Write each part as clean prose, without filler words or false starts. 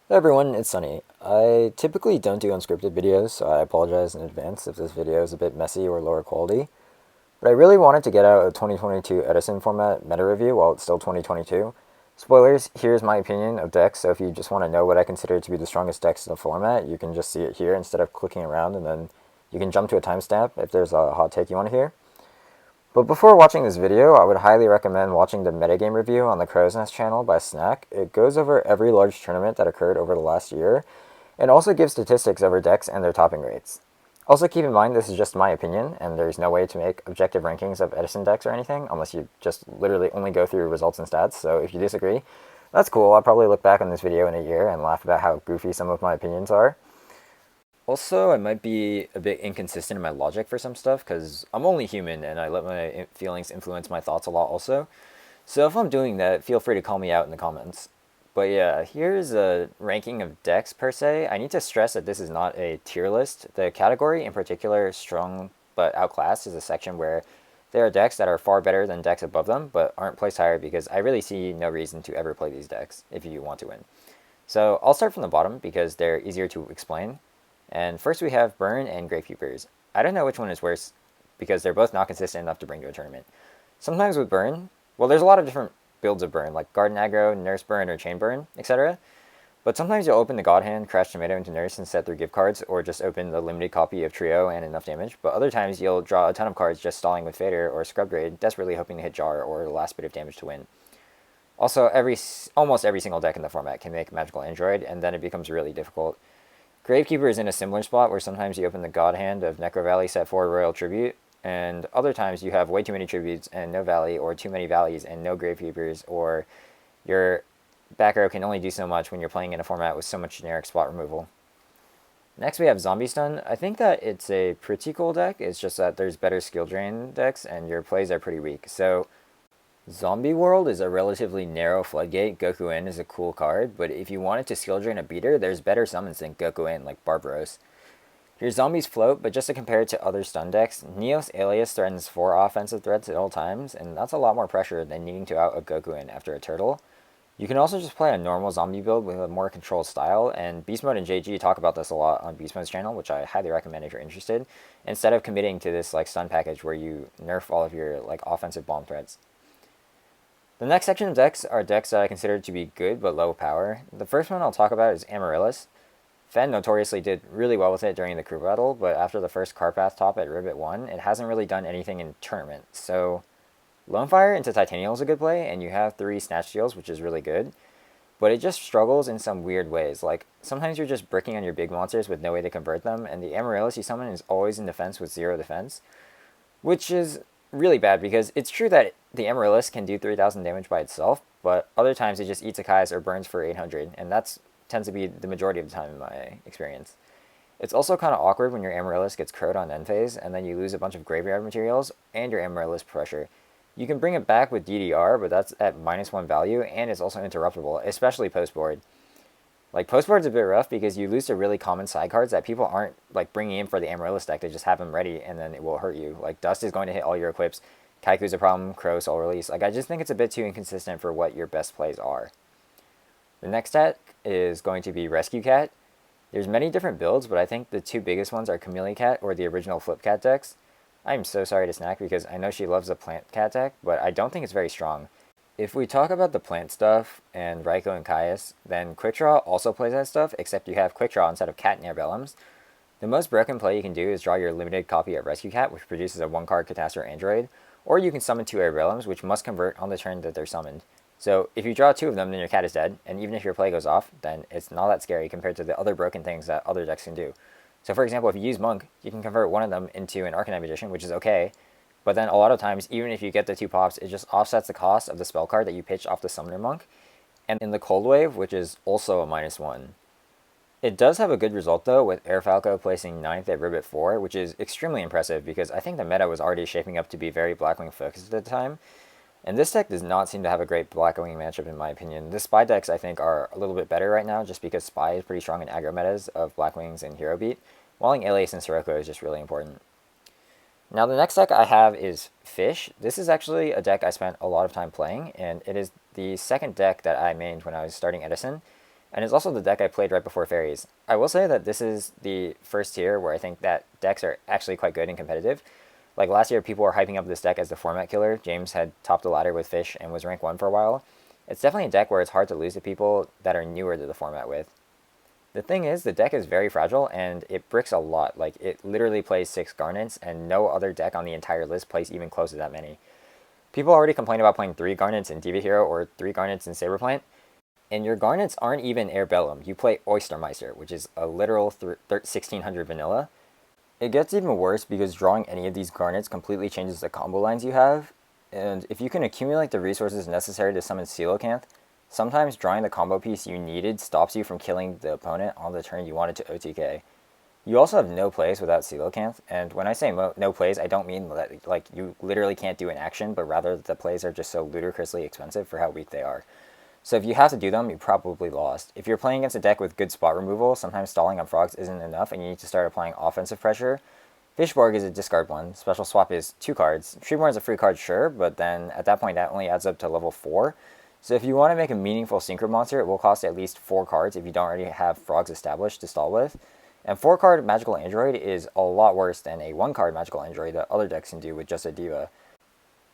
Hey everyone, it's Sunny. I typically don't do unscripted videos, so I apologize in advance if this video is a bit messy or lower quality. But I really wanted to get out a 2022 Edison format meta review while it's still 2022. Spoilers, here's my opinion of decks, so if you just want to know what I consider to be the strongest decks in the format, you can just see it here instead of clicking around, and then you can jump to a timestamp if there's a hot take you want to hear. But before watching this video, I would highly recommend watching the metagame review on the Crow's Nest channel by Snack. It goes over every large tournament that occurred over the last year, and also gives statistics over decks and their topping rates. Also keep in mind this is just my opinion, and there's no way to make objective rankings of Edison decks or anything, unless you just literally only go through results and stats, so if you disagree, that's cool. I'll probably look back on this video in a year and laugh about how goofy some of my opinions are. Also, I might be a bit inconsistent in my logic for some stuff, because I'm only human and I let my feelings influence my thoughts a lot also. So if I'm doing that, feel free to call me out in the comments. But yeah, here's a ranking of decks per se. I need to stress that this is not a tier list. The category in particular, strong but outclassed, is a section where there are decks that are far better than decks above them, but aren't placed higher because I really see no reason to ever play these decks if you want to win. So I'll start from the bottom because they're easier to explain. And first we have Burn and Gravekeepers. I don't know which one is worse because they're both not consistent enough to bring to a tournament. Sometimes with Burn, well, there's a lot of different builds of Burn, like Garden Aggro, Nurse Burn, or Chain Burn, etc. But sometimes you'll open the God Hand, crash Tomato into Nurse and set 3 gift cards, or just open the limited copy of Trio and enough damage. But other times you'll draw a ton of cards just stalling with Fader or Scrub Grade, desperately hoping to hit Jar or the last bit of damage to win. Also, almost every single deck in the format can make Magical Android, and then it becomes really difficult. Gravekeeper is in a similar spot where sometimes you open the God Hand of Necro Valley, set 4 Royal Tribute, and other times you have way too many Tributes and no Valley, or too many Valleys and no Gravekeepers, or your back row can only do so much when you're playing in a format with so much generic spot removal. Next we have Zombie Stun. I think that it's a pretty cool deck, it's just that there's better skill drain decks and your plays are pretty weak. So Zombie World is a relatively narrow floodgate. Goku In is a cool card, but if you wanted to skill drain a beater, there's better summons than Goku In, like Barbaros. Your zombies float, but just to compare it to other stun decks, Neos Alias threatens 4 offensive threats at all times, and that's a lot more pressure than needing to out a Goku In after a turtle. You can also just play a normal zombie build with a more controlled style, and Beast Mode and JG talk about this a lot on Beast Mode's channel, which I highly recommend if you're interested, instead of committing to this like stun package where you nerf all of your like offensive bomb threats. The next section of decks are decks that I consider to be good but low power. The first one I'll talk about is Amaryllis. Fen notoriously did really well with it during the crew battle, but after the first Karpath top at Ribbit 1, it hasn't really done anything in tournament. So Lonefire into Titanial is a good play, and you have 3 Snatch Steals, which is really good. But it just struggles in some weird ways. Like, sometimes you're just bricking on your big monsters with no way to convert them, and the Amaryllis you summon is always in defense with 0 defense, which is really bad because it's true that the Amaryllis can do 3,000 damage by itself, but other times it just eats a Caius or burns for 800, and that tends to be the majority of the time in my experience. It's also kind of awkward when your Amaryllis gets crowed on end phase, and then you lose a bunch of graveyard materials and your Amaryllis pressure. You can bring it back with DDR, but that's at -1 value, and it's also interruptible, especially post-board. Like, post-board's a bit rough because you lose to really common side cards that people aren't like bringing in for the Amaryllis deck. They just have them ready, and then it will hurt you. Like, Dust is going to hit all your equips. Kaiku's a problem. Crow Soul Release. Like, I just think it's a bit too inconsistent for what your best plays are. The next deck is going to be Rescue Cat. There's many different builds, but I think the 2 biggest ones are Chameleon Cat or the original Flip Cat decks. I'm so sorry to Snack because I know she loves the Plant Cat deck, but I don't think it's very strong. If we talk about the plant stuff and Ryko and Caius, then Quickdraw also plays that stuff, except you have Quickdraw instead of Cat and Airbellums. The most broken play you can do is draw your limited copy of Rescue Cat, which produces a 1-card Catastrophe Android, or you can summon 2 Airbellums, which must convert on the turn that they're summoned. So if you draw 2 of them, then your cat is dead, and even if your play goes off, then it's not that scary compared to the other broken things that other decks can do. So for example, if you use Monk, you can convert one of them into an Arcanine Magician, which is okay, but then a lot of times, even if you get the 2 pops, it just offsets the cost of the spell card that you pitch off the Summoner Monk. And in the Cold Wave, which is also a -1. It does have a good result though, with Air Falco placing 9th at Ribbit 4, which is extremely impressive because I think the meta was already shaping up to be very Blackwing focused at the time. And this deck does not seem to have a great Blackwing matchup in my opinion. The Spy decks I think are a little bit better right now just because Spy is pretty strong in aggro metas of Blackwings and Hero Beat, while Alias and Sirocco is just really important. Now the next deck I have is Fish. This is actually a deck I spent a lot of time playing, and it is the second deck that I mained when I was starting Edison. and it's also the deck I played right before Fairies. I will say that this is the first tier where I think that decks are actually quite good and competitive. Like last year, people were hyping up this deck as the format killer. James had topped the ladder with Fish and was rank 1 for a while. It's definitely a deck where it's hard to lose to people that are newer to the format with. The thing is, the deck is very fragile and it bricks a lot. Like, it literally plays 6 Garnets, and no other deck on the entire list plays even close to that many. People already complain about playing 3 Garnets in Diva Hero or 3 Garnets in Saber Plant, and your Garnets aren't even Air Bellum. You play Oystermeister, which is a literal 1600 vanilla. It gets even worse because drawing any of these Garnets completely changes the combo lines you have, and if you can accumulate the resources necessary to summon Coelacanth, sometimes drawing the combo piece you needed stops you from killing the opponent on the turn you wanted to OTK. You also have no plays without Coelacanth, and when I say no plays, I don't mean that like you literally can't do an action, but rather that the plays are just so ludicrously expensive for how weak they are. So if you have to do them, you probably lost. If you're playing against a deck with good spot removal, sometimes stalling on Frogs isn't enough and you need to start applying offensive pressure. Fishborg is a discard one. Special Swap is 2 cards. Treeborn is a free card, sure, but then at that point that only adds up to level 4. So if you want to make a meaningful Synchro monster, it will cost at least 4 cards if you don't already have Frogs established to stall with. And 4-card Magical Android is a lot worse than a 1-card Magical Android that other decks can do with just a Diva.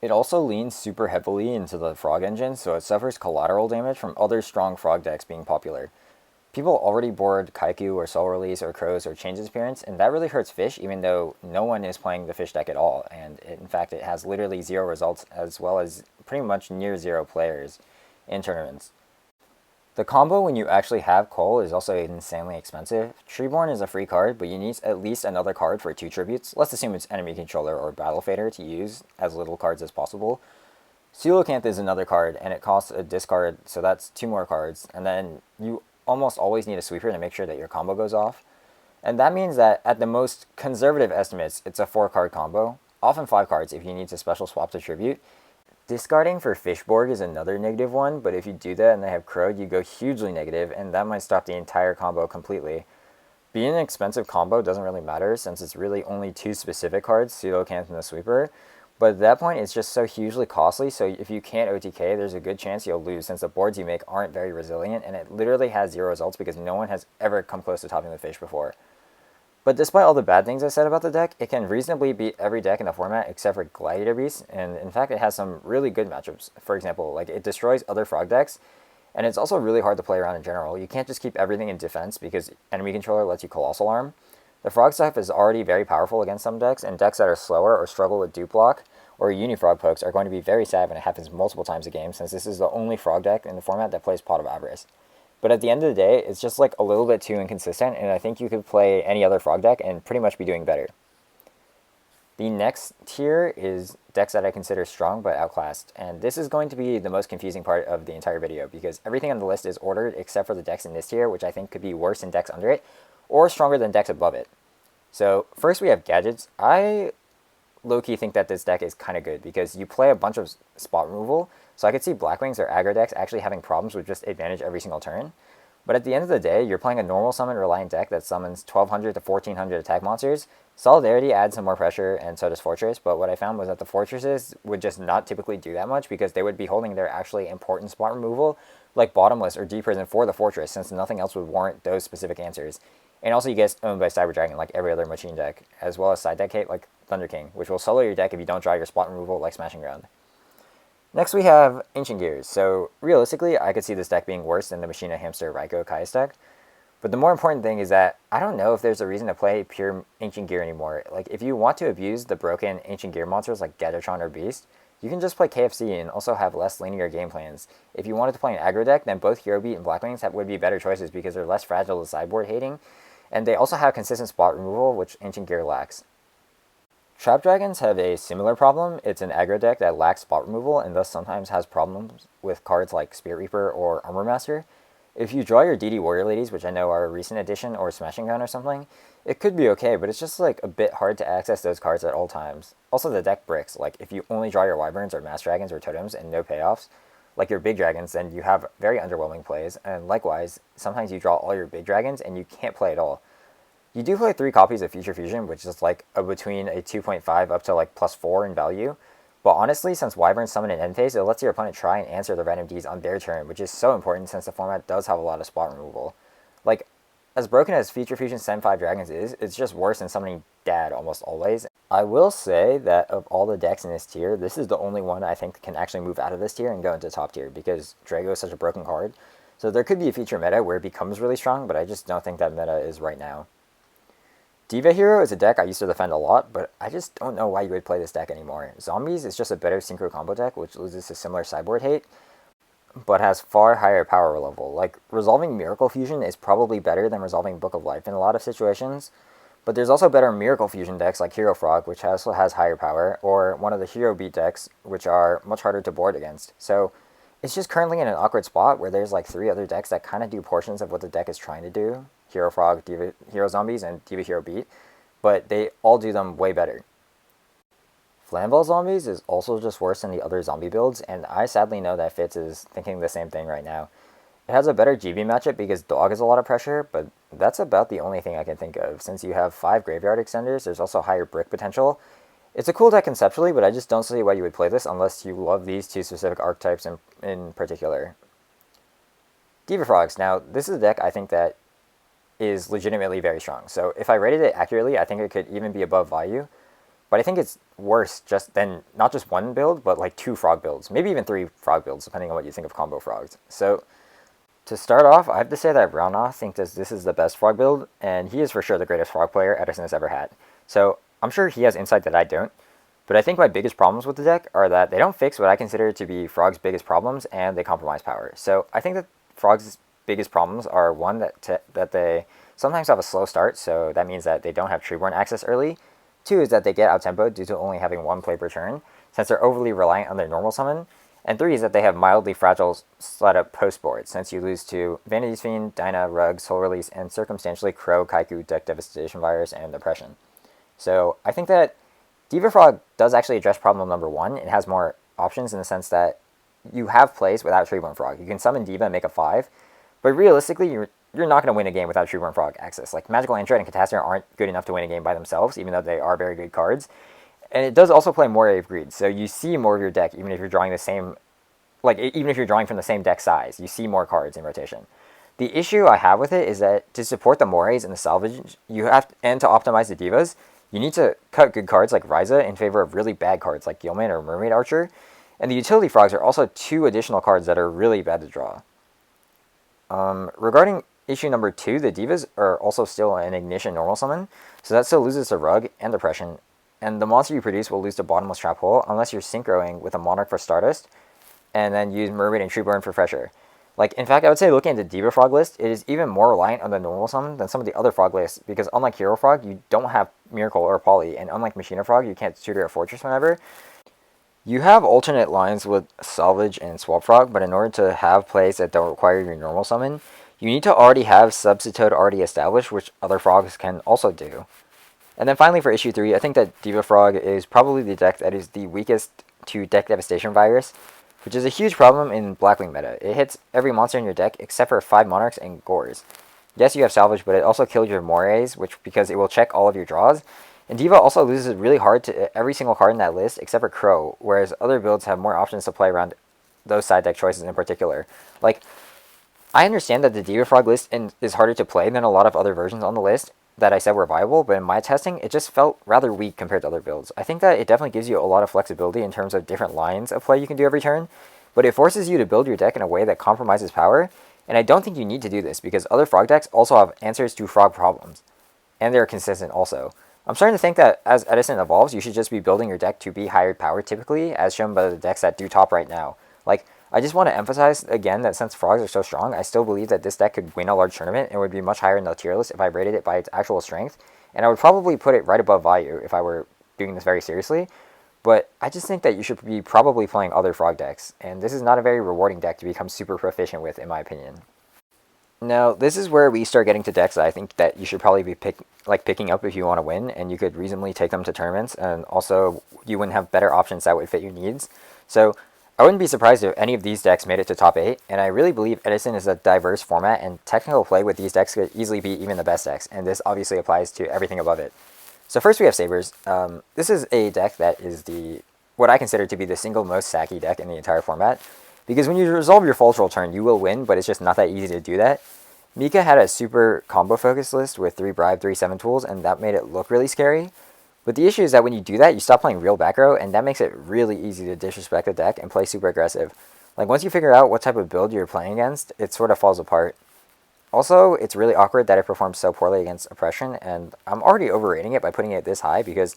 It also leans super heavily into the Frog engine, so it suffers collateral damage from other strong Frog decks being popular. People already board Kaiku or Soul Release or Crows or Change's Appearance, and that really hurts Fish, even though no one is playing the Fish deck at all, and in fact it has literally 0 results as well as pretty much near 0 players in tournaments. The combo when you actually have Cole is also insanely expensive. Treeborn is a free card, but you need at least another card for 2 tributes. Let's assume it's enemy controller or battle fader to use as little cards as possible. Coelacanth is another card, and it costs a discard, so that's 2 more cards. And then you almost always need a sweeper to make sure that your combo goes off. And that means that at the most conservative estimates, it's a 4-card combo, often 5 cards if you need to special swap to tribute. Discarding for Fishborg is another negative one, but if you do that and they have Crowed, you go hugely negative, and that might stop the entire combo completely. Being an expensive combo doesn't really matter, since it's really only 2 specific cards, Coelacanth and the Sweeper, but at that point it's just so hugely costly, so if you can't OTK, there's a good chance you'll lose, since the boards you make aren't very resilient, and it literally has 0 results because no one has ever come close to topping the Fish before. But despite all the bad things I said about the deck, it can reasonably beat every deck in the format except for Gladiator Beast, and in fact it has some really good matchups. For example, like it destroys other Frog decks, and it's also really hard to play around in general. You can't just keep everything in defense because enemy controller lets you Colossal Arm. The Frog stuff is already very powerful against some decks, and decks that are slower or struggle with dupe block or Unifrog pokes are going to be very sad when it happens multiple times a game, since this is the only Frog deck in the format that plays Pot of Avarice. But at the end of the day, it's just like a little bit too inconsistent, and I think you could play any other Frog deck and pretty much be doing better. The next tier is decks that I consider strong but outclassed, and this is going to be the most confusing part of the entire video because everything on the list is ordered except for the decks in this tier, which I think could be worse than decks under it, or stronger than decks above it. So first we have Gadgets. I low-key think that this deck is kind of good because you play a bunch of spot removal, so I could see Blackwings or aggro decks actually having problems with just advantage every single turn. But at the end of the day, you're playing a normal summon reliant deck that summons 1200 to 1400 attack monsters. Solidarity adds some more pressure, and so does Fortress, but what I found was that the Fortresses would just not typically do that much because they would be holding their actually important spot removal, like Bottomless or Deep Prison for the Fortress, since nothing else would warrant those specific answers. And also you get owned by Cyber Dragon like every other Machine deck, as well as side deck hate like Thunder King, which will solo your deck if you don't draw your spot removal like Smashing Ground. Next we have Ancient Gears. So realistically, I could see this deck being worse than the Machina, Hamster, Ryko, Caius deck. But the more important thing is that I don't know if there's a reason to play pure Ancient Gear anymore. Like if you want to abuse the broken Ancient Gear monsters like Gatatron or Beast, you can just play KFC and also have less linear game plans. If you wanted to play an aggro deck, then both Hero Beat and Blackwings would be better choices because they're less fragile to sideboard hating, and they also have consistent spot removal, which Ancient Gear lacks. Trap Dragons have a similar problem. It's an aggro deck that lacks spot removal and thus sometimes has problems with cards like Spirit Reaper or Armor Master. If you draw your DD Warrior Ladies, which I know are a recent addition, or Smashing Gun or something, it could be okay, but it's just like a bit hard to access those cards at all times. Also the deck bricks, like if you only draw your Wyverns or Mass Dragons or Totems and no payoffs, like your big dragons, then you have very underwhelming plays, and likewise, sometimes you draw all your big dragons and you can't play at all. You do play 3 copies of Future Fusion, which is like between a 2.5 up to like +4 in value, But honestly, since Wyvern summon an end phase, it lets your opponent try and answer the random Ds on their turn, which is so important since the format does have a lot of spot removal. Like, as broken as Feature Fusion Send 5 Dragons is, it's just worse than summoning Dad almost always. I will say that of all the decks in this tier, this is the only one I think can actually move out of this tier and go into top tier, because Drago is such a broken card. So there could be a future meta where it becomes really strong, but I just don't think that meta is right now. Diva Hero is a deck I used to defend a lot, but I just don't know why you would play this deck anymore. Zombies is just a better synchro combo deck, which loses to similar sideboard hate, but has far higher power level. Like, resolving Miracle Fusion is probably better than resolving Book of Life in a lot of situations, but there's also better Miracle Fusion decks like Hero Frog, which also has higher power, or one of the Hero Beat decks, which are much harder to board against. So it's just currently in an awkward spot where there's like 3 other decks that kind of do portions of what the deck is trying to do. Hero Frog, Diva Hero Zombies, and Diva Hero Beat, but they all do them way better. Flamvell Zombies is also just worse than the other zombie builds, and I sadly know that Fitz is thinking the same thing right now. It has a better GB matchup because Dog has a lot of pressure, but that's about the only thing I can think of. Since you have 5 Graveyard Extenders, there's also higher brick potential. It's a cool deck conceptually, but I just don't see why you would play this unless you love these 2 specific archetypes in particular. Diva Frogs. Now, this is a deck I think that is legitimately very strong. So if I rated it accurately, I think it could even be above Vayu. But I think it's worse just than not just one build, but like 2 frog builds. Maybe even 3 frog builds, depending on what you think of combo frogs. So to start off, I have to say that Rana thinks this is the best frog build, and he is for sure the greatest frog player Edison has ever had. So I'm sure he has insight that I don't. But I think my biggest problems with the deck are that they don't fix what I consider to be Frog's biggest problems, and they compromise power. So I think that Frog's biggest problems are, one, that they sometimes have a slow start, so that means that they don't have Treeborn access early. 2 is that they get out-tempoed due to only having 1 play per turn, since they're overly reliant on their normal summon. And 3 is that they have mildly fragile slide-up post-board, since you lose to Vanity's Fiend, Dyna, Rug, Soul Release, and circumstantially Crow, Kaiku, Deck Devastation Virus, and Oppression. So I think that Diva Frog does actually address problem number 1. It has more options in the sense that you have plays without Treeborn Frog. You can summon Diva and make a 5, but realistically, you're not going to win a game without Treeborn Frog access. Like, Magical Android and Catastor aren't good enough to win a game by themselves, even though they are very good cards. And it does also play Moray of Greed, so you see more of your deck, even if you're drawing the same, even if you're drawing from the same deck size, you see more cards in rotation. The issue I have with it is that to support the Morays and the salvage, and to optimize the Divas, you need to cut good cards like Ryza in favor of really bad cards like Gilman or Mermaid Archer, and the utility frogs are also 2 additional cards that are really bad to draw. Regarding issue number 2, the Divas are also still an Ignition normal summon, so that still loses to Rug and Depression, and the monster you produce will lose to Bottomless Trap Hole unless you're synchroing with a Monarch for Stardust, and then use Mermaid and Treeborn for Fresher. Like, in fact, I would say looking at the Diva Frog list, it is even more reliant on the normal summon than some of the other frog lists, because unlike Hero Frog, you don't have Miracle or Poly, and unlike Machina Frog, you can't tutor a Fortress whenever. You have alternate lines with Salvage and Swap Frog, but in order to have plays that don't require your normal summon, you need to already have Substitute already established, which other frogs can also do. And then finally for issue 3, I think that Diva Frog is probably the deck that is the weakest to Deck Devastation Virus, which is a huge problem in Blackwing meta. It hits every monster in your deck except for 5 Monarchs and Gores. Yes, you have Salvage, but it also kills your Morays, because it will check all of your draws. And Diva also loses really hard to every single card in that list except for Crow, whereas other builds have more options to play around those side deck choices in particular. Like, I understand that the Diva Frog list is harder to play than a lot of other versions on the list that I said were viable, but in my testing, it just felt rather weak compared to other builds. I think that it definitely gives you a lot of flexibility in terms of different lines of play you can do every turn, but it forces you to build your deck in a way that compromises power, and I don't think you need to do this because other frog decks also have answers to frog problems, and they're consistent also. I'm starting to think that as Edison evolves, you should just be building your deck to be higher power typically, as shown by the decks that do top right now. Like, I just want to emphasize again that since frogs are so strong, I still believe that this deck could win a large tournament and would be much higher in the tier list if I rated it by its actual strength, and I would probably put it right above Vayu if I were doing this very seriously, but I just think that you should be probably playing other frog decks, and this is not a very rewarding deck to become super proficient with in my opinion. Now, this is where we start getting to decks that I think that you should probably be picking up if you want to win, and you could reasonably take them to tournaments, and also you wouldn't have better options that would fit your needs. So I wouldn't be surprised if any of these decks made it to top 8, and I really believe Edison is a diverse format, and technical play with these decks could easily beat even the best decks, and this obviously applies to everything above it. So first we have Sabers. This is a deck that is the what I consider to be the single most sacky deck in the entire format. Because when you resolve your Faltral turn, you will win, but it's just not that easy to do that. Mika had a super combo focus list with 3 Bribe, 3 7 tools, and that made it look really scary. But the issue is that when you do that, you stop playing real back row, and that makes it really easy to disrespect the deck and play super aggressive. Like, once you figure out what type of build you're playing against, it sort of falls apart. Also, it's really awkward that it performs so poorly against Oppression, and I'm already overrating it by putting it this high because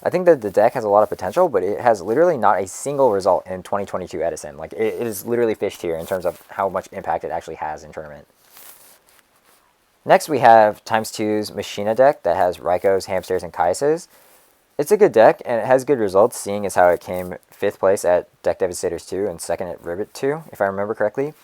I think that the deck has a lot of potential, but it has literally not a single result in 2022 Edison. Like, it is literally fish tier in terms of how much impact it actually has in tournament. Next, we have ×2's Machina deck that has Ryko's, Hamsters, and Caius's. It's a good deck, and it has good results, seeing as how it came 5th place at Deck Devastators 2 and 2nd at Ribbit 2, if I remember correctly.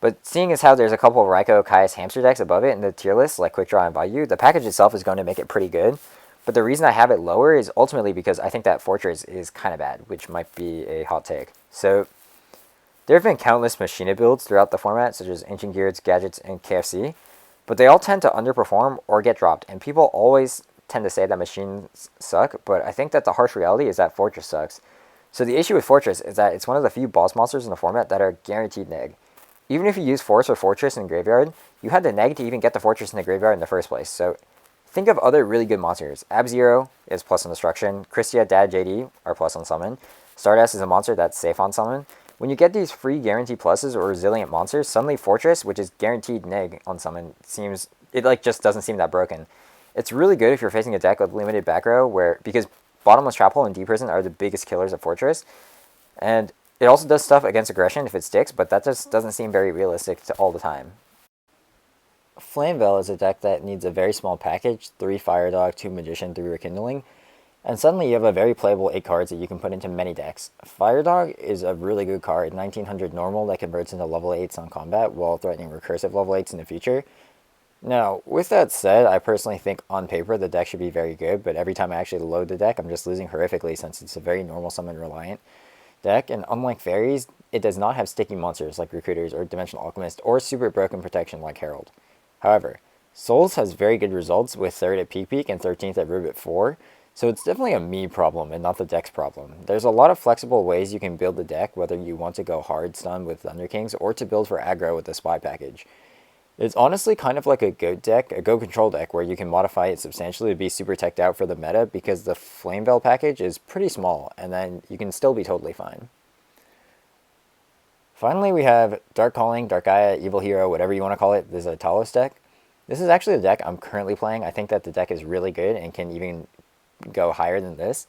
But seeing as how there's a couple of Ryko, Caius, Hamster decks above it in the tier list, like Quickdraw and Vayu, the package itself is going to make it pretty good. But the reason I have it lower is ultimately because I think that Fortress is kind of bad, which might be a hot take. So, there have been countless Machina builds throughout the format, such as Ancient Gears, Gadgets, and KFC, but they all tend to underperform or get dropped, and people always tend to say that machines suck, but I think that the harsh reality is that Fortress sucks. So the issue with Fortress is that it's one of the few boss monsters in the format that are guaranteed neg. Even if you use Force or Fortress in Graveyard, you had to neg to even get the Fortress in the Graveyard in the first place. So think of other really good monsters. Ab-Zero is plus on Destruction, Kristyasworn, JD are plus on Summon, Stardust is a monster that's safe on Summon. When you get these free guaranteed pluses or resilient monsters, suddenly Fortress, which is guaranteed neg on Summon, just doesn't seem that broken. It's really good if you're facing a deck with limited back row, because Bottomless Trap Hole and Deep Prison are the biggest killers of Fortress, and it also does stuff against aggression if it sticks, but that just doesn't seem very realistic all the time. Flamvell is a deck that needs a very small package, 3 Fire Dog, 2 Magician, 3 Rekindling, and suddenly you have a very playable 8 cards that you can put into many decks. Fire Dog is a really good card, 1900 normal that converts into level 8s on combat while threatening recursive level 8s in the future. Now, with that said, I personally think on paper the deck should be very good, but every time I actually load the deck, I'm just losing horrifically since it's a very normal summon reliant deck, and unlike Fairies, it does not have sticky monsters like Recruiters or Dimensional Alchemist or super broken protection like Herald. However, Souls has very good results with 3rd at Peak and 13th at Ribbit 4, so it's definitely a me problem and not the deck's problem. There's a lot of flexible ways you can build the deck, whether you want to go hard stun with Thunder Kings or to build for aggro with the Spy package. It's honestly kind of like a Goat deck, a Goat control deck, where you can modify it substantially to be super teched out for the meta because the Flamvell package is pretty small, and then you can still be totally fine. Finally, we have Dark Calling, Dark Gaia, Evil Hero, whatever you want to call it. This is a Talos deck. This is actually the deck I'm currently playing. I think that the deck is really good and can even go higher than this.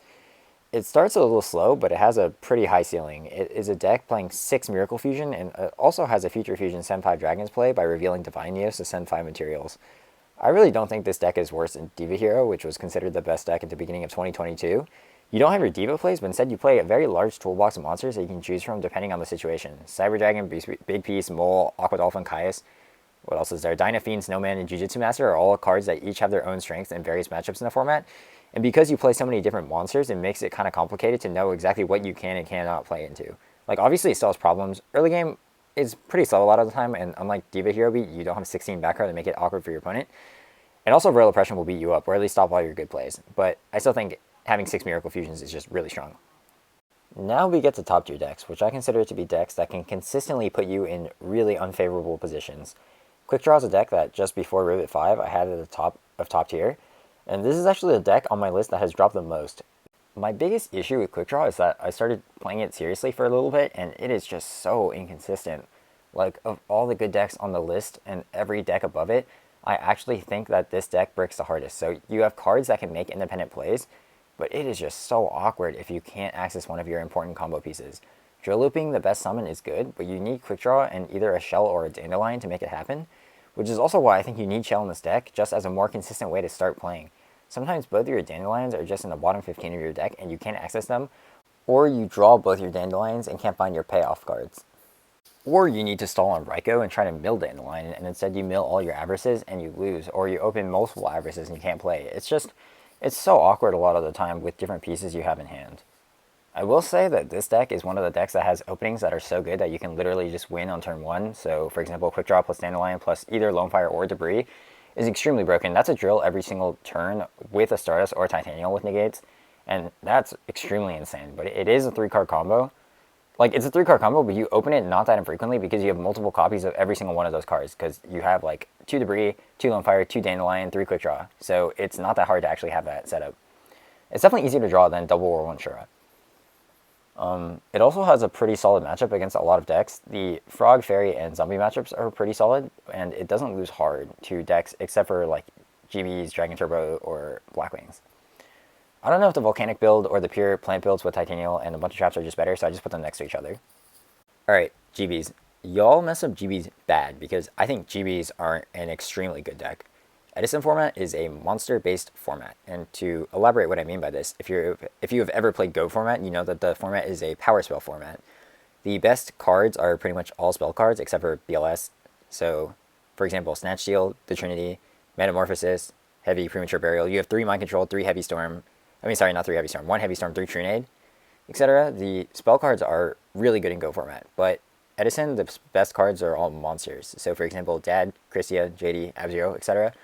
It starts a little slow, but it has a pretty high ceiling. It is a deck playing 6 Miracle Fusion, and it also has a Future Fusion Send 5 Dragons play by revealing Divine Neos to send 5 materials. I really don't think this deck is worse than Diva Hero, which was considered the best deck at the beginning of 2022. You don't have your Diva plays, but instead you play a very large toolbox of monsters that you can choose from depending on the situation. Cyber Dragon, Big Piece, Mole, Aqua Dolphin, Caius. What else is there? Dyna Fiend, Snowman, and Jujutsu Master are all cards that each have their own strengths in various matchups in the format. And because you play so many different monsters, it makes it kind of complicated to know exactly what you can and cannot play into. Like, obviously it still has problems. Early game is pretty slow a lot of the time, and unlike Diva Hero beat, you don't have 16 back row to make it awkward for your opponent. And also Royal Oppression will beat you up, or at least stop all your good plays. But I still think having 6 Miracle Fusions is just really strong. Now we get to top tier decks, which I consider to be decks that can consistently put you in really unfavorable positions. Quickdraw is a deck that just before Rivet 5 I had at the top of top tier, and this is actually the deck on my list that has dropped the most. My biggest issue with Quickdraw is that I started playing it seriously for a little bit, and it is just so inconsistent. Like, of all the good decks on the list and every deck above it, I actually think that this deck bricks the hardest. So you have cards that can make independent plays, but it is just so awkward if you can't access one of your important combo pieces. Drill Looping the best summon is good, but you need Quickdraw and either a Shell or a Dandelion to make it happen, which is also why I think you need Shell in this deck, just as a more consistent way to start playing. Sometimes both your Dandelions are just in the bottom 15 of your deck and you can't access them, or you draw both your Dandelions and can't find your payoff cards. Or you need to stall on Ryko and try to mill Dandelion, and instead you mill all your Avarices and you lose, or you open multiple Avarices and you can't play. It's so awkward a lot of the time with different pieces you have in hand. I will say that this deck is one of the decks that has openings that are so good that you can literally just win on turn 1. So, for example, Quickdraw plus Dandelion plus either Lonefire or Debris is extremely broken. That's a drill every single turn with a Stardust or Titanial with negates. and that's extremely insane. But it is a 3-card combo. Like, it's a 3-card combo, but you open it not that infrequently because you have multiple copies of every single one of those cards, because you have, like, 2 Debris, 2 Lone Fire, 2 Dandelion, 3 Quickdraw. So it's not that hard to actually have that set up. It's definitely easier to draw than double or 1 Shura. It also has a pretty solid matchup against a lot of decks. The Frog, Fairy, and Zombie matchups are pretty solid, and it doesn't lose hard to decks except for, like, GBs, Dragon Turbo, or Blackwings. I don't know if the Volcanic build or the pure plant builds with Titanial and a bunch of traps are just better, so I just put them next to each other. Alright, GBs. Y'all mess up GBs bad, because I think GBs are an extremely good deck. Edison format is a monster-based format, and to elaborate what I mean by this, if you have ever played Go format, you know that the format is a power spell format. The best cards are pretty much all spell cards except for BLS. So, for example, Snatch Steal, the Trinity, Metamorphosis, Heavy Premature Burial. You have 3 Mind Control, 3 Heavy Storm. I mean, sorry, not 3 Heavy Storm. 1 Heavy Storm, 3 Trunade, etc. The spell cards are really good in Go format, but Edison, the best cards are all monsters. So, for example, Dad, Krystia, JD, Ab-Zero, etc.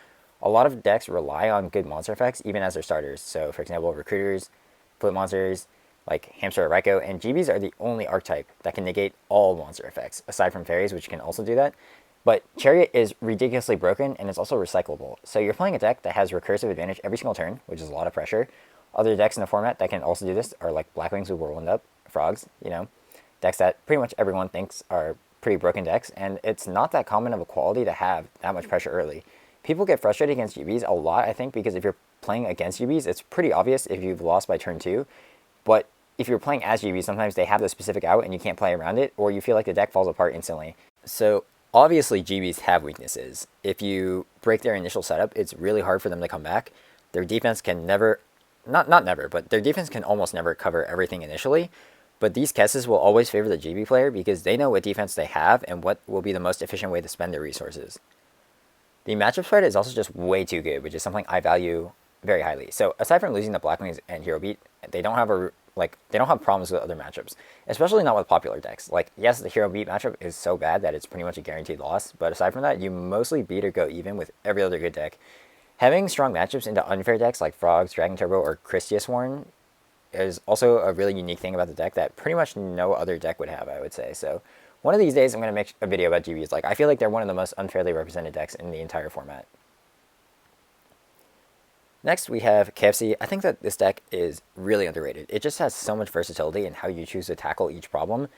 A lot of decks rely on good monster effects even as their starters. So, for example, Recruiters, Flip Monsters, like Hamster or Ryko, and GBs are the only archetype that can negate all monster effects, aside from Fairies, which can also do that. But Chariot is ridiculously broken, and it's also recyclable. So you're playing a deck that has recursive advantage every single turn, which is a lot of pressure. Other decks in the format that can also do this are like Blackwings with Whirlwind Up, Frogs, you know, decks that pretty much everyone thinks are pretty broken decks, and it's not that common of a quality to have that much pressure early. People get frustrated against GBs a lot, I think, because if you're playing against GBs, it's pretty obvious if you've lost by turn 2, but if you're playing as GBs, sometimes they have the specific out and you can't play around it, or you feel like the deck falls apart instantly. So obviously GBs have weaknesses. If you break their initial setup, it's really hard for them to come back. Their defense can never, not never, but their defense can almost never cover everything initially. But these Kesses will always favor the GB player because they know what defense they have and what will be the most efficient way to spend their resources. The matchup spread is also just way too good, which is something I value very highly. So aside from losing the Blackwings and Hero Beat, they don't have problems with other matchups, especially not with popular decks. Like, yes, the Hero Beat matchup is so bad that it's pretty much a guaranteed loss, but aside from that, you mostly beat or go even with every other good deck. Having strong matchups into unfair decks like Frogs, Dragon Turbo, or Kristyasworn is also a really unique thing about the deck that pretty much no other deck would have, I would say. So one of these days I'm going to make a video about GBs. Like, I feel like they're one of the most unfairly represented decks in the entire format. Next, we have KFC. I think that this deck is really underrated. It just has so much versatility in how you choose to tackle each problem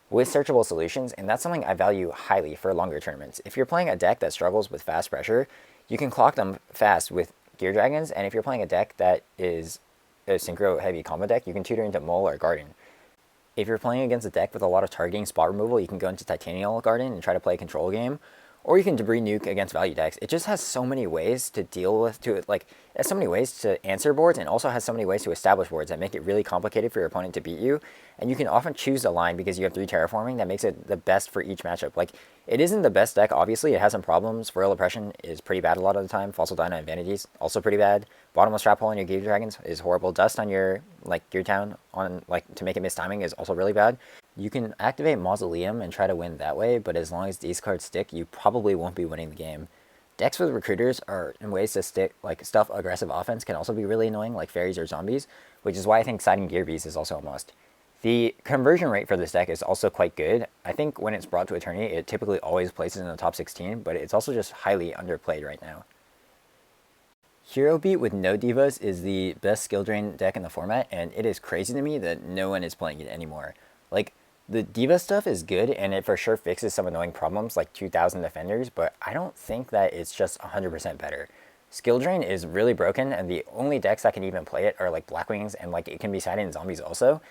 with searchable solutions, and that's something I value highly for longer tournaments. If you're playing a deck that struggles with fast pressure, you can clock them fast with Gear Dragons, and if you're playing a deck that is a synchro-heavy combo deck, you can tutor into Mole or Garden. If you're playing against a deck with a lot of targeting spot removal, you can go into Titanial Garden and try to play a control game, or you can Debris Nuke against value decks. It just has so many ways to deal with, it has so many ways to answer boards, and also has so many ways to establish boards that make it really complicated for your opponent to beat you. And you can often choose a line because you have 3 terraforming that makes it the best for each matchup. Like, it isn't the best deck, obviously. It has some problems. Royal Oppression is pretty bad a lot of the time. Fossil Dyna and Vanities, also pretty bad. Bottomless Trap Hole on your Gear Dragons is horrible. Dust on your, Gear Town on, to make it miss timing is also really bad. You can activate Mausoleum and try to win that way, but as long as these cards stick, you probably won't be winning the game. Decks with Recruiters are in ways to stick, stuff aggressive offense can also be really annoying, like Fairies or Zombies, which is why I think siding Gear Beast is also a must. The conversion rate for this deck is also quite good. I think when it's brought to a tourney, it typically always places in the top 16, but it's also just highly underplayed right now. Hero Beat with no Divas is the best skill drain deck in the format, and it is crazy to me that no one is playing it anymore. The Diva stuff is good, and it for sure fixes some annoying problems like 2,000 defenders, but I don't think that it's just 100% better. Skill Drain is really broken, and the only decks that can even play it are Blackwings, and it can be sided in Zombies also.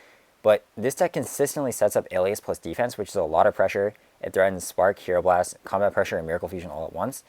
But this deck consistently sets up Alias plus defense, which is a lot of pressure. It threatens Spark, Hero Blast, Combat Pressure, and Miracle Fusion all at once.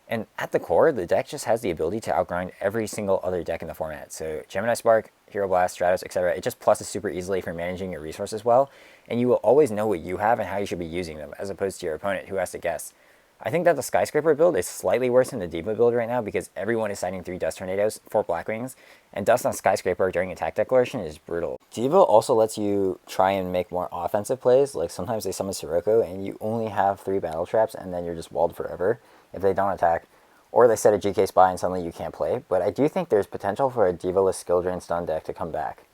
And at the core, the deck just has the ability to outgrind every single other deck in the format. So Gemini Spark, Hero Blast, Stratos, etc. It just pluses super easily for managing your resources well, and you will always know what you have and how you should be using them, as opposed to your opponent who has to guess. I think that the Skyscraper build is slightly worse than the Diva build right now because everyone is siding 3 Dust Tornadoes, 4 Blackwings, and Dust on Skyscraper during attack declaration is brutal. Diva also lets you try and make more offensive plays, sometimes they summon Sirocco and you only have 3 battle traps and then you're just walled forever if they don't attack. or they set a GK spy and suddenly you can't play, but I do think there's potential for a Diva-less skill drain stun deck to come back.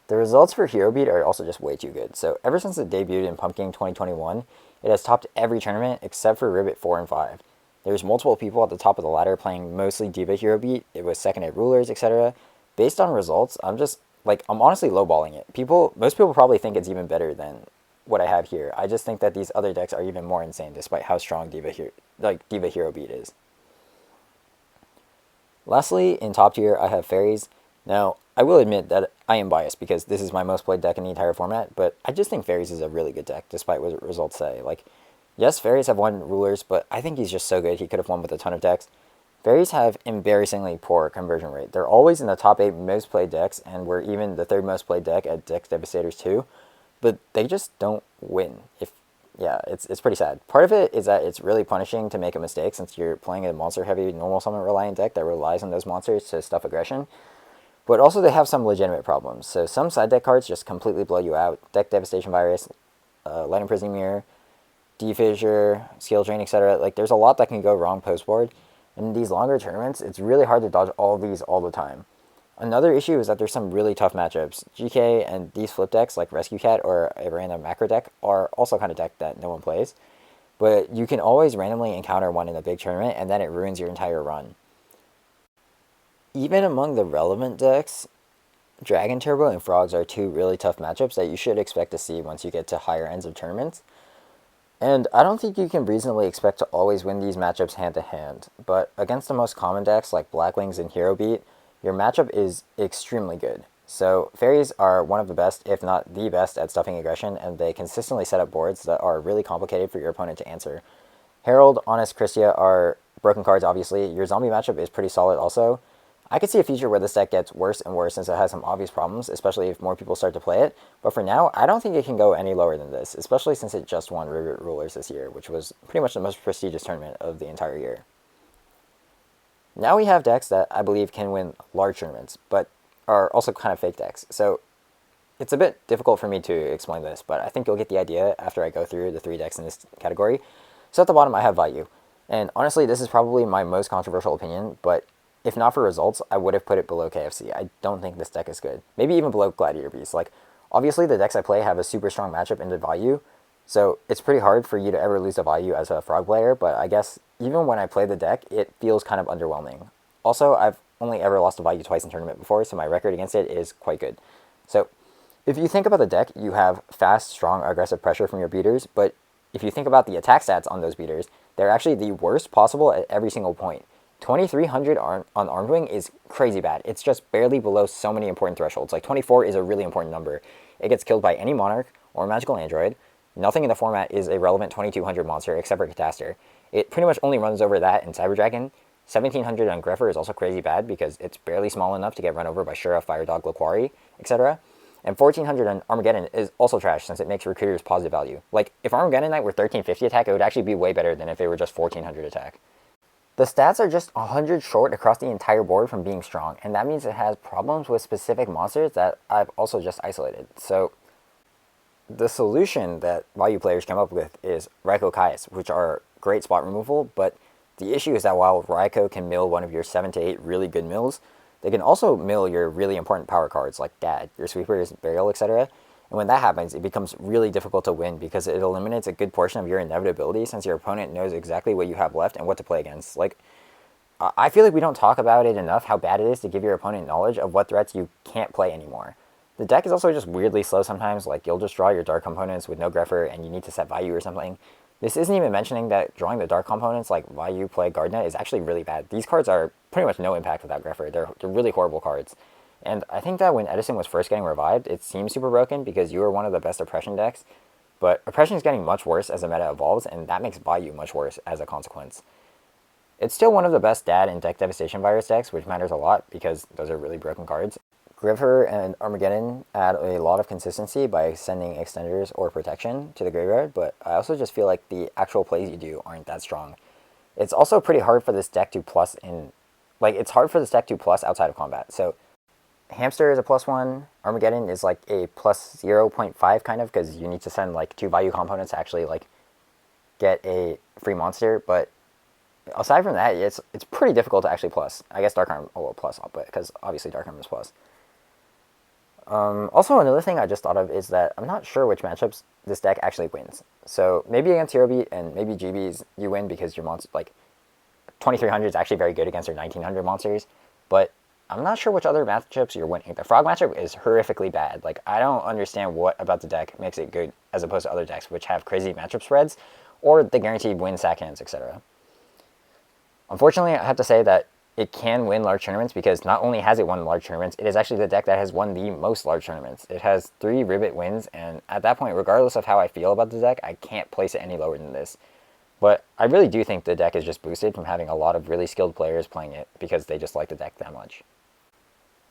The results for Hero Beat are also just way too good. So ever since it debuted in Pumpkin 2021, it has topped every tournament except for Ribbit 4 and 5. There's multiple people at the top of the ladder playing mostly Diva Hero Beat. It was second at Rulers, etc. Based on results, I'm honestly lowballing it. Most people probably think it's even better than what I have here. I just think that these other decks are even more insane despite how strong Diva Hero Beat is. Lastly, in top tier, I have Fairies. Now, I will admit that I am biased because this is my most played deck in the entire format, but I just think Fairies is a really good deck, despite what results say. Yes, Fairies have won Rulers, but I think he's just so good he could have won with a ton of decks. Fairies have embarrassingly poor conversion rate. They're always in the top 8 most played decks, and we're even the 3rd most played deck at Dex Devastators 2, but they just don't win. It's pretty sad. Part of it is that it's really punishing to make a mistake since you're playing a monster-heavy normal summon reliant deck that relies on those monsters to stuff aggression. But also they have some legitimate problems. So some side deck cards just completely blow you out. Deck Devastation Virus, Light Imprisoning Mirror, Defissure, Skill Drain, etc. There's a lot that can go wrong post-board. And in these longer tournaments, it's really hard to dodge all of these all the time. Another issue is that there's some really tough matchups. GK and these flip decks like Rescue Cat or a random macro deck are also kind of deck that no one plays. But you can always randomly encounter one in a big tournament and then it ruins your entire run. Even among the relevant decks, Dragon Turbo and Frogs are 2 really tough matchups that you should expect to see once you get to higher ends of tournaments. And I don't think you can reasonably expect to always win these matchups hand to hand, but against the most common decks like Blackwings and Hero Beat, your matchup is extremely good. So Fairies are one of the best, if not the best, at stuffing aggression, and they consistently set up boards that are really complicated for your opponent to answer. Herald, Honest, Kristya are broken cards, obviously. Your zombie matchup is pretty solid also. I could see a future where this deck gets worse and worse since it has some obvious problems, especially if more people start to play it. But for now, I don't think it can go any lower than this, especially since it just won Rivet Rulers this year, which was pretty much the most prestigious tournament of the entire year. Now we have decks that I believe can win large tournaments, but are also kind of fake decks. So it's a bit difficult for me to explain this, but I think you'll get the idea after I go through the 3 decks in this category. So at the bottom I have Vayu. And honestly, this is probably my most controversial opinion, but if not for results, I would have put it below KFC. I don't think this deck is good. Maybe even below Gladiator Beast. Obviously the decks I play have a super strong matchup into Vayu, so it's pretty hard for you to ever lose to Vayu as a Frog player, but I guess even when I play the deck, it feels kind of underwhelming. Also, I've only ever lost to Vayu twice in tournament before, so my record against it is quite good. So if you think about the deck, you have fast, strong, aggressive pressure from your beaters, but if you think about the attack stats on those beaters, they're actually the worst possible at every single point. 2300 on Armed Wing is crazy bad. It's just barely below so many important thresholds. 24 is a really important number. It gets killed by any Monarch or Magical Android. Nothing in the format is a relevant 2200 monster except for Catastor. It pretty much only runs over that in Cyber Dragon. 1700 on Greffer is also crazy bad because it's barely small enough to get run over by Shura, Fire Dog, Laquari, etc. And 1400 on Armageddon is also trash since it makes Recruiters positive value. If Armageddon Knight were 1350 attack, it would actually be way better than if it were just 1400 attack. The stats are just 100 short across the entire board from being strong, and that means it has problems with specific monsters that I've also just isolated. So the solution that Vayu players come up with is Ryko Caius, which are great spot removal, but the issue is that while Ryko can mill one of your 7 to 8 really good mills, they can also mill your really important power cards like Dad, your Sweepers, Burial, etc. And when that happens, it becomes really difficult to win because it eliminates a good portion of your inevitability since your opponent knows exactly what you have left and what to play against. I feel like we don't talk about it enough how bad it is to give your opponent knowledge of what threats you can't play anymore. The deck is also just weirdly slow sometimes, you'll just draw your dark components with no Greffer and you need to set Vayu or something. This isn't even mentioning that drawing the dark components like Vayu, Plague, Gardnet is actually really bad. These cards are pretty much no impact without Greffer. They're really horrible cards. And I think that when Edison was first getting revived, it seemed super broken because you were one of the best Oppression decks, but Oppression is getting much worse as the meta evolves, and that makes Vayu much worse as a consequence. It's still one of the best Dad and Deck Devastation Virus decks, which matters a lot because those are really broken cards. Griffer and Armageddon add a lot of consistency by sending extenders or protection to the graveyard, but I also just feel like the actual plays you do aren't that strong. It's also pretty hard for this deck to plus outside of combat. So Hamster is a +1, Armageddon is a +0.5 kind of, because you need to send 2 Vayu components to actually get a free monster, but aside from that, it's pretty difficult to actually plus. I guess Dark Armor will plus, but because obviously Dark Armor is plus. Also, another thing I just thought of is that I'm not sure which matchups this deck actually wins. So maybe against Hero Beat and maybe GBs you win because your monster, like 2300 is actually very good against your 1900 monsters, but I'm not sure which other matchups you're winning. The Frog matchup is horrifically bad. Like, I don't understand what about the deck makes it good as opposed to other decks which have crazy matchup spreads or the guaranteed win sack hands, etc. Unfortunately, I have to say that it can win large tournaments because not only has it won large tournaments, it is actually the deck that has won the most large tournaments. It has 3 Ribbit wins, and at that point, regardless of how I feel about the deck, I can't place it any lower than this. But I really do think the deck is just boosted from having a lot of really skilled players playing it because they just like the deck that much.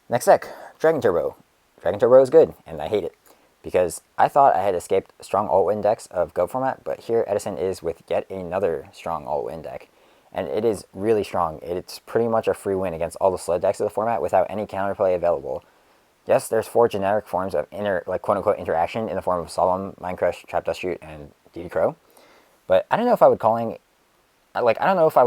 Next deck, Dragon Turbo. Dragon Turbo is good, and I hate it, because I thought I had escaped strong alt-win decks of Go format, but here Edison is with yet another strong alt-win deck. And it is really strong. It's pretty much a free win against all the sled decks of the format without any counterplay available. Yes, there's 4 generic forms of quote-unquote interaction in the form of Solemn, Mind Crush, Trap Dust Shoot, and DD Crow. But I don't know if I would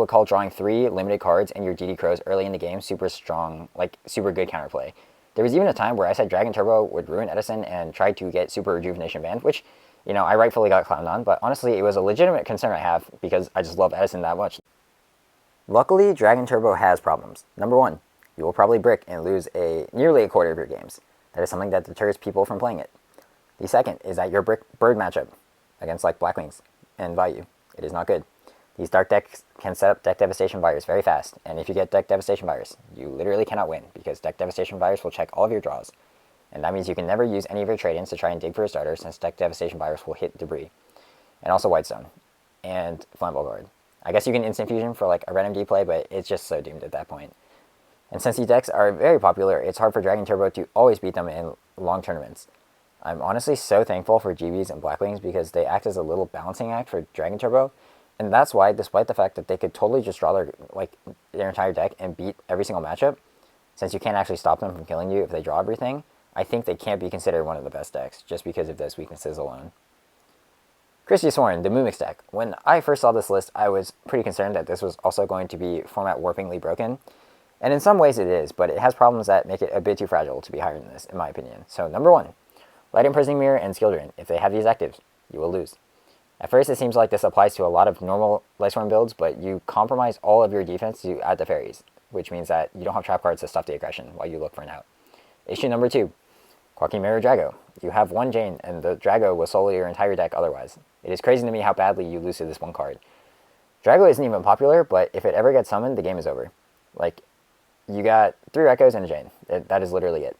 call drawing 3 limited cards and your DD Crows early in the game super strong, like super good counterplay. There was even a time where I said Dragon Turbo would ruin Edison and tried to get Super Rejuvenation banned, which, you know, I rightfully got clowned on, but honestly it was a legitimate concern I have because I just love Edison that much. Luckily, Dragon Turbo has problems. Number 1, you will probably brick and lose nearly a quarter of your games. That is something that deters people from playing it. The second is that your brick bird matchup against like Blackwings and Vayu. It is not good. These dark decks can set up Deck Devastation Virus very fast, and if you get Deck Devastation Virus, you literally cannot win because Deck Devastation Virus will check all of your draws. And that means you can never use any of your trade-ins to try and dig for a starter since Deck Devastation Virus will hit debris. And also Whitestone. And Flamvell Guard. I guess you can Instant Fusion for like a random D play, but it's just so doomed at that point. And since these decks are very popular, it's hard for Dragon Turbo to always beat them in long tournaments. I'm honestly so thankful for GBs and Blackwings because they act as a little balancing act for Dragon Turbo, and that's why, despite the fact that they could totally just draw their entire deck and beat every single matchup, since you can't actually stop them from killing you if they draw everything, I think they can't be considered one of the best decks just because of those weaknesses alone. Kristyasworn, the Mumix deck. When I first saw this list, I was pretty concerned that this was also going to be format warpingly broken. And in some ways it is, but it has problems that make it a bit too fragile to be higher than this, in my opinion. So number 1, Light Imprisoning Mirror and Skill Drain. If they have these actives, you will lose. At first it seems like this applies to a lot of normal Lightsworn builds, but you compromise all of your defense to add the fairies, which means that you don't have trap cards to stop the aggression while you look for an out. Issue number 2, Quaking Mirror Drago. You have 1 Jane, and the Drago will solo your entire deck otherwise. It is crazy to me how badly you lose to this 1 card. Drago isn't even popular, but if it ever gets summoned, the game is over. Like, you got 3 Rykos and a Jane. That is literally it.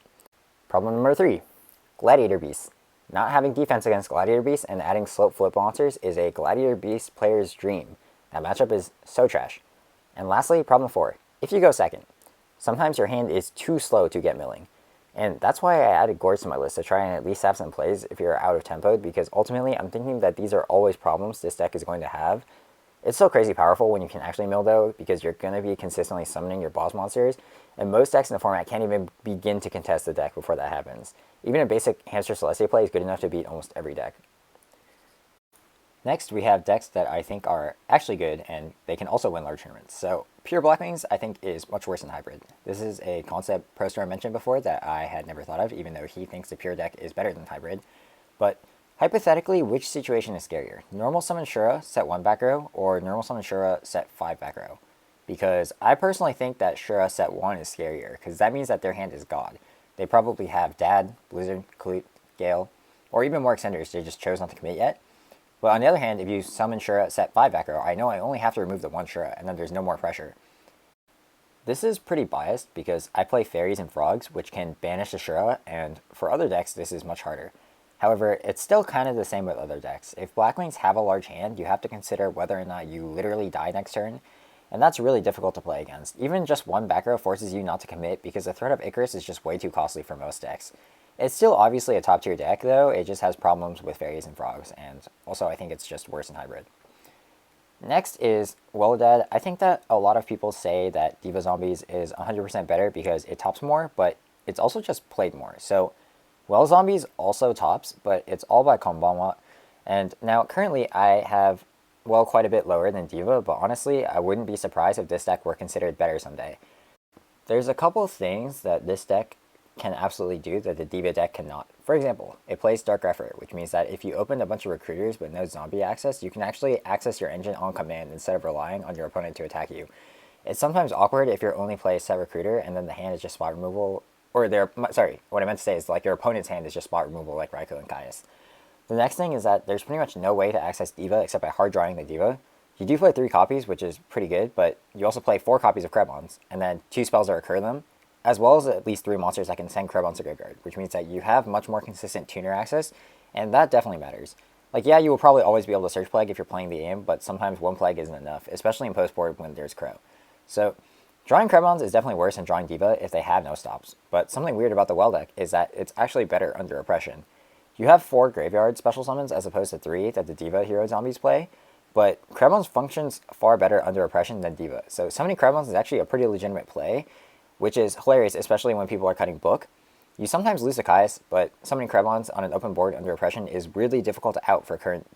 Problem number 3, Gladiator Beasts. Not having defense against Gladiator Beasts and adding slope flip monsters is a Gladiator Beast player's dream. That matchup is so trash. And lastly, problem 4, if you go second. Sometimes your hand is too slow to get milling. And that's why I added Gorge to my list, to try and at least have some plays if you're out of tempo, because ultimately I'm thinking that these are always problems this deck is going to have. It's so crazy powerful when you can actually mill though, because you're going to be consistently summoning your boss monsters, and most decks in the format can't even begin to contest the deck before that happens. Even a basic Hamster Celestia play is good enough to beat almost every deck. Next, we have decks that I think are actually good, and they can also win large tournaments. So, Pure Blackwings, I think, is much worse than Hybrid. This is a concept ProStorm mentioned before that I had never thought of, even though he thinks the Pure deck is better than Hybrid. But, hypothetically, which situation is scarier? Normal Summon Shura, set 1 back row, or Normal Summon Shura, set 5 back row? Because I personally think that Shura set 1 is scarier, because that means that their hand is God. They probably have Dad, Blizzard, Clute, Gale, or even more extenders they just chose not to commit yet. But on the other hand, if you summon Shura set 5 back row, I know I only have to remove the 1 Shura, and then there's no more pressure. This is pretty biased because I play Fairies and Frogs, which can banish the Shura, and for other decks this is much harder. However, it's still kind of the same with other decks. If Blackwings have a large hand, you have to consider whether or not you literally die next turn, and that's really difficult to play against. Even just 1 back row forces you not to commit because the threat of Icarus is just way too costly for most decks. It's still obviously a top tier deck though, it just has problems with Fairies and Frogs, and also I think it's just worse in Hybrid. Next is Welledad. I think that a lot of people say that Diva Zombies is 100% better because it tops more, but it's also just played more. So, Flamvell Zombies also tops, but it's all by Konbanwa. And now, currently, I have well, quite a bit lower than Diva, but honestly, I wouldn't be surprised if this deck were considered better someday. There's a couple things that this deck can absolutely do that the Diva deck cannot. For example, it plays Dark Grepher, which means that if you open a bunch of recruiters but no zombie access, you can actually access your engine on command instead of relying on your opponent to attack you. It's sometimes awkward if you're only play set recruiter and then the hand is just spot removal, or what I meant to say is like your opponent's hand is just spot removal like Ryko and Caius. The next thing is that there's pretty much no way to access Diva except by hard drawing the Diva. You do play 3 copies, which is pretty good, but you also play 4 copies of Krebons, and then 2 spells that recur them, as well as at least 3 monsters that can send Krebons to graveyard, which means that you have much more consistent tuner access, and that definitely matters. Like, yeah, you will probably always be able to search Plague if you're playing the game, but sometimes 1 Plague isn't enough, especially in post-board when there's Crow. So, drawing Krebons is definitely worse than drawing Diva if they have no stops, but something weird about the Well deck is that it's actually better under Oppression. You have 4 graveyard special summons as opposed to 3 that the Diva Hero Zombies play, but Krebons functions far better under Oppression than Diva, so summoning Krebons is actually a pretty legitimate play, which is hilarious, especially when people are cutting book. You sometimes lose to Caius, but summoning Krebons on an open board under Oppression is really difficult to out for current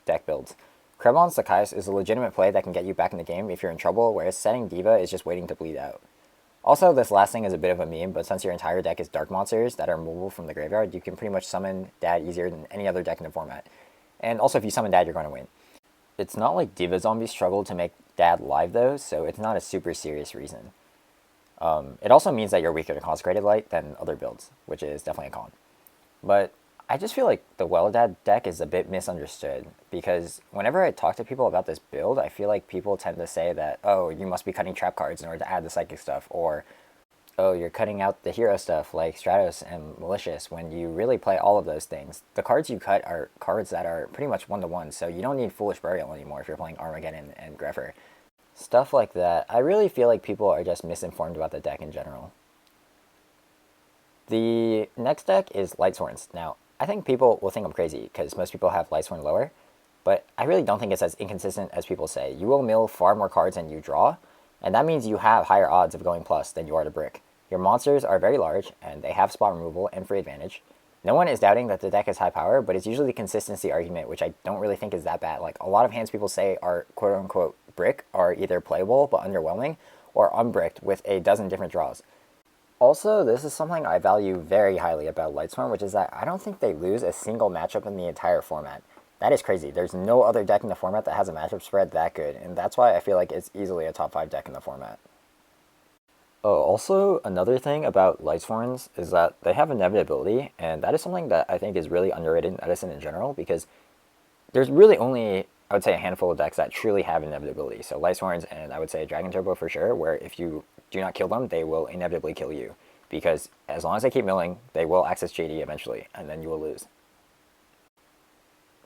deck builds. Krebons to Caius is a legitimate play that can get you back in the game if you're in trouble, whereas setting Diva is just waiting to bleed out. Also, this last thing is a bit of a meme, but since your entire deck is dark monsters that are removable from the graveyard, you can pretty much summon Dad easier than any other deck in the format. And also, if you summon Dad, you're going to win. It's not like Diva Zombies struggled to make Dad live though, so it's not a super serious reason. It also means that you're weaker to Consecrated Light than other builds, which is definitely a con. But I just feel like the Welledad deck is a bit misunderstood, because whenever I talk to people about this build, I feel like people tend to say that, oh, you must be cutting trap cards in order to add the psychic stuff, or, oh, you're cutting out the hero stuff like Stratos and Malicious, when you really play all of those things. The cards you cut are cards that are pretty much 1-to-1, so you don't need Foolish Burial anymore if you're playing Armageddon and Grepher. Stuff like that. I really feel like people are just misinformed about the deck in general. The next deck is Lightsworns. Now, I think people will think I'm crazy, because most people have Lightsworn lower, but I really don't think it's as inconsistent as people say. You will mill far more cards than you draw, and that means you have higher odds of going plus than you are to brick. Your monsters are very large, and they have spot removal and free advantage. No one is doubting that the deck has high power, but it's usually the consistency argument, which I don't really think is that bad. Like, a lot of hands people say are quote-unquote brick are either playable but underwhelming, or unbricked with a dozen different draws. Also, this is something I value very highly about Lightsworn, which is that I don't think they lose a single matchup in the entire format. That is crazy. There's no other deck in the format that has a matchup spread that good, and that's why I feel like it's easily a top 5 deck in the format. Oh, also, another thing about Lightsworns is that they have inevitability, and that is something that I think is really underrated in Edison in general, because there's really only, I would say, a handful of decks that truly have inevitability. So Lightsworns and I would say Dragon Turbo for sure, where if you do not kill them, they will inevitably kill you. Because as long as they keep milling, they will access JD eventually, and then you will lose.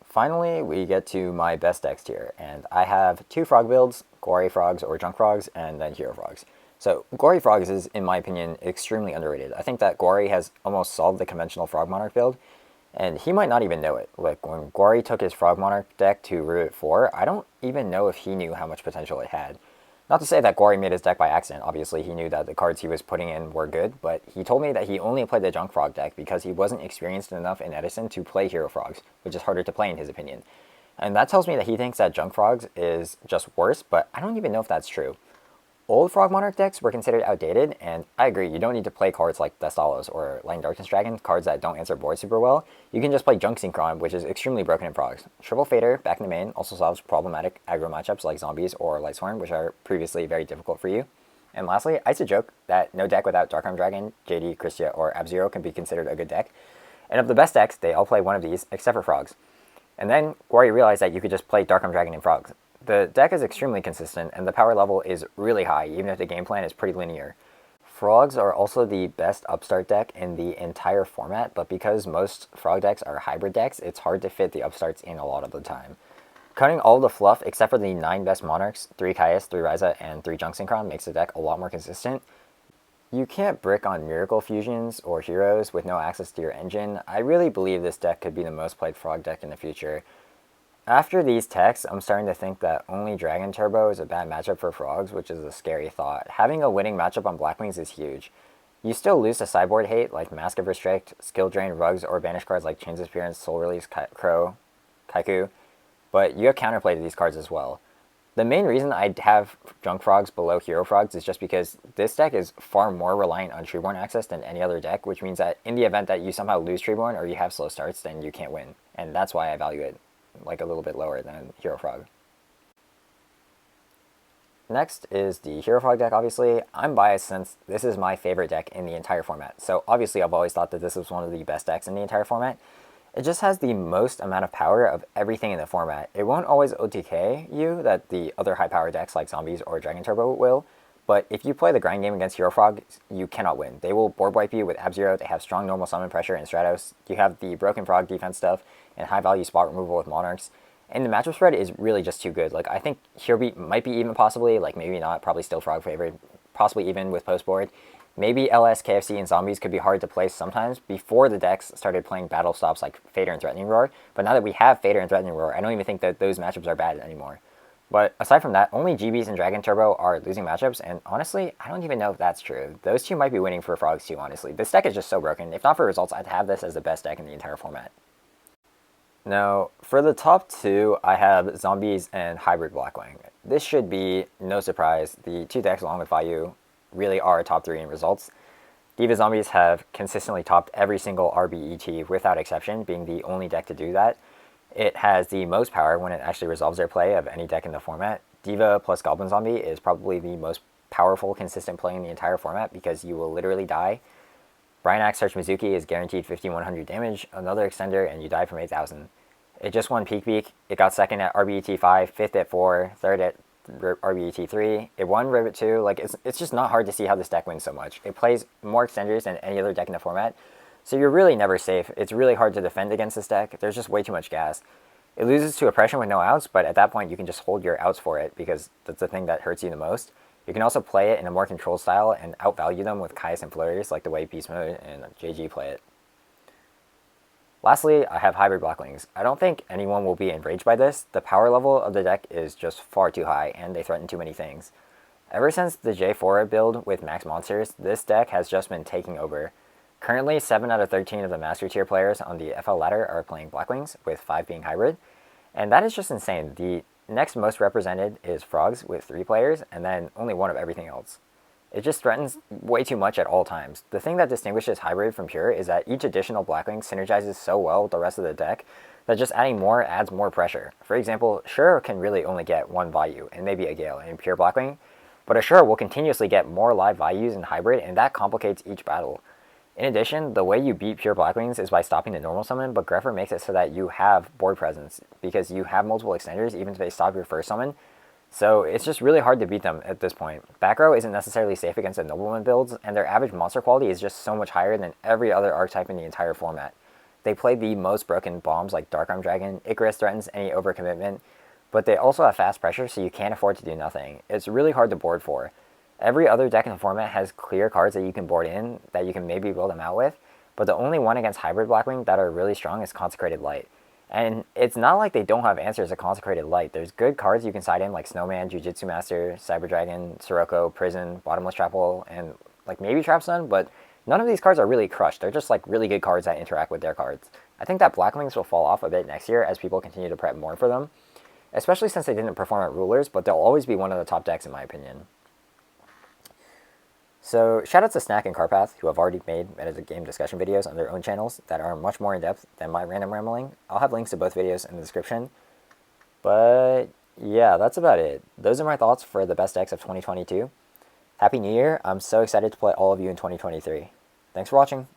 Finally, we get to my best decks tier, and I have 2 frog builds, Gory Frogs or Junk Frogs, and then Hero Frogs. So Gory Frogs is, in my opinion, extremely underrated. I think that Gory has almost solved the conventional Frog Monarch build, and he might not even know it. Like, when Gory took his Frog Monarch deck to Root 4, I don't even know if he knew how much potential it had. Not to say that Gory made his deck by accident. Obviously, he knew that the cards he was putting in were good, but he told me that he only played the Junk Frog deck because he wasn't experienced enough in Edison to play Hero Frogs, which is harder to play in his opinion. And that tells me that he thinks that Junk Frogs is just worse, but I don't even know if that's true. Old Frog Monarch decks were considered outdated, and I agree, you don't need to play cards like Thestalos or Lightning Darkness Dragon, cards that don't answer board super well. You can just play Junk Synchron, which is extremely broken in Frogs. Triple Fader, back in the main, also solves problematic aggro matchups like Zombies or Lightsworn, which are previously very difficult for you. And lastly, I used to joke that no deck without Darkarm Dragon, JD, Kristya, or Ab-Zero can be considered a good deck. And of the best decks, they all play one of these, except for Frogs. And then Gory realized that you could just play Darkarm Dragon and Frogs. The deck is extremely consistent, and the power level is really high, even if the game plan is pretty linear. Frogs are also the best upstart deck in the entire format, but because most Frog decks are hybrid decks, it's hard to fit the upstarts in a lot of the time. Cutting all the fluff, except for the 9 best Monarchs, 3 Caius, 3 Ryza, and 3 Junk Synchron, makes the deck a lot more consistent. You can't brick on Miracle Fusions or Heroes with no access to your engine. I really believe this deck could be the most played Frog deck in the future. After these texts, I'm starting to think that only Dragon Turbo is a bad matchup for Frogs, which is a scary thought. Having a winning matchup on Blackwings is huge. You still lose to sideboard hate like Mask of Restrict, Skill Drain, Rugs, or banish cards like Chains of Appearance, Soul Release, Crow, Kaiku. but you have counterplay to these cards as well. The main reason I have Junk Frogs below Hero Frogs is just because this deck is far more reliant on Treeborn access than any other deck, which means that in the event that you somehow lose Treeborn or you have slow starts, then you can't win. And that's why I value it like a little bit lower than Hero Frog. Next is the Hero Frog deck, obviously. I'm biased since this is my favorite deck in the entire format. So obviously I've always thought that this was one of the best decks in the entire format. It just has the most amount of power of everything in the format. It won't always OTK you that the other high power decks like Zombies or Dragon Turbo will, but if you play the grind game against Hero Frog, you cannot win. They will board wipe you with Ab-Zero, they have strong normal summon pressure and Stratos, you have the Broken Frog defense stuff, and high value spot removal with Monarchs, and the matchup spread is really just too good. Like, I think Hero Beat might be even possibly, like maybe not, probably still Frog favored, possibly even with post board. Maybe LS, KFC, and Zombies could be hard to place sometimes before the decks started playing battle stops like Fader and Threatening Roar. But now that we have Fader and Threatening Roar, I don't even think that those matchups are bad anymore. But aside from that, only GBs and Dragon Turbo are losing matchups, and honestly, I don't even know if that's true. Those two might be winning for Frogs too, honestly. This deck is just so broken. If not for results, I'd have this as the best deck in the entire format. Now, for the top two, I have Zombies and Hybrid Blackwing. This should be no surprise. The two decks along with Vayu really are top 3 in results. Diva Zombies have consistently topped every single RBET without exception, being the only deck to do that. It has the most power when it actually resolves their play of any deck in the format. Diva plus Goblin Zombie is probably the most powerful, consistent play in the entire format because you will literally die. Brian Axe Search Mizuki is guaranteed 5100 damage, another extender, and you die from 8000. It just won Peak. It got second at RBET 5, 5th at 4, 3rd at RBET 3. It won Rivet 2. Like, it's just not hard to see how this deck wins so much. It plays more extenders than any other deck in the format, so you're really never safe. It's really hard to defend against this deck. There's just way too much gas. It loses to Oppression with no outs, but at that point you can just hold your outs for it because that's the thing that hurts you the most. You can also play it in a more controlled style and outvalue them with Caius and Flurries like the way Beast Mode and JG play it. Lastly, I have Hybrid Blackwings. I don't think anyone will be enraged by this. The power level of the deck is just far too high, and they threaten too many things. Ever since the J4 build with max monsters, this deck has just been taking over. Currently, 7 out of 13 of the Master Tier players on the FL ladder are playing Blackwings, with 5 being Hybrid, and that is just insane. The next most represented is Frogs with 3 players, and then only 1 of everything else. It just threatens way too much at all times. The thing that distinguishes Hybrid from Pure is that each additional Blackwing synergizes so well with the rest of the deck that just adding more adds more pressure. For example, Shura can really only get 1 Vayu and maybe a Gale in Pure Blackwing, but a Shura will continuously get more live Vayus in Hybrid, and that complicates each battle. In addition, the way you beat Pure Blackwings is by stopping the normal summon, but Grepher makes it so that you have board presence because you have multiple extenders even if they stop your first summon. So it's just really hard to beat them at this point. Back row isn't necessarily safe against the Nobleman builds, and their average monster quality is just so much higher than every other archetype in the entire format. They play the most broken bombs like Dark Arm Dragon, Icarus threatens any overcommitment, but they also have fast pressure so you can't afford to do nothing. It's really hard to board for. Every other deck in the format has clear cards that you can board in, that you can maybe build them out with, but the only one against Hybrid Blackwing that are really strong is Consecrated Light. And it's not like they don't have answers to Consecrated Light. There's good cards you can side in like Snowman, Jujutsu Master, Cyber Dragon, Sirocco, Prison, Bottomless Trap Hole, and like maybe Trap Sun, but none of these cards are really crushed. They're just like really good cards that interact with their cards. I think that Blackwings will fall off a bit next year as people continue to prep more for them, especially since they didn't perform at Rulers, but they'll always be one of the top decks in my opinion. So shoutouts to Snack and Karpath, who have already made metagame discussion videos on their own channels that are much more in-depth than my random rambling. I'll have links to both videos in the description. But yeah, that's about it. Those are my thoughts for the best decks of 2022. Happy New Year. I'm so excited to play all of you in 2023. Thanks for watching.